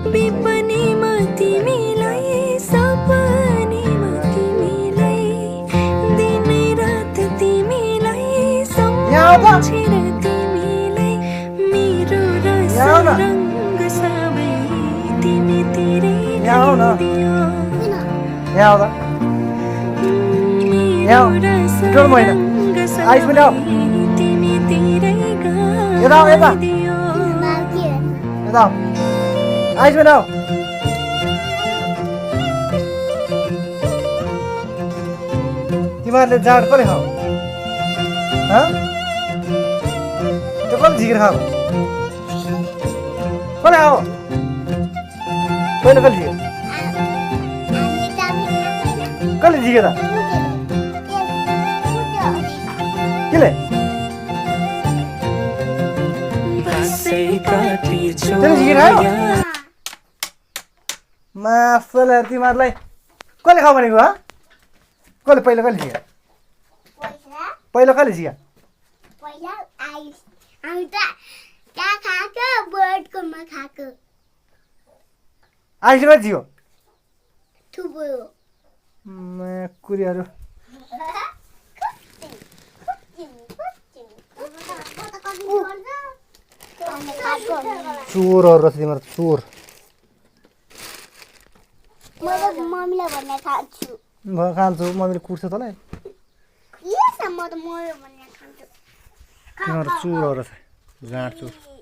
विपनीमा तिमीलाई सपनीमा तिमीलाई दिनै रात तिमीलाई सम्झेर तिमीलाई मेरो रस रङ्ग सबै तिमीतिरै दियो मेरो रस रङ्ग सबै तिमीतिरै दियो आइस बनाऊ तिमीहरूले जाँड कसले खाऊ त्यो कसले झिकेर खाऊ कसले खाऊ पहिला कसले झिक्यो कसले झिकेर केले त्यसले झिकेर खायो माफ ल तिमीहरूलाई कसले खाऊ भनेको हो कसले पहिला कसले झिक्यो पहिला कसले झिक्यो आइसले कति झिक्यो कुरीहरू चोरहरू रहेछ तिमीहरू चोर मम्मीलाई भन्ने खान्छु खान्छु मम्मीले कुट्छ तँलाई तिमीहरू चोरहरू रहेछ जाँड चोर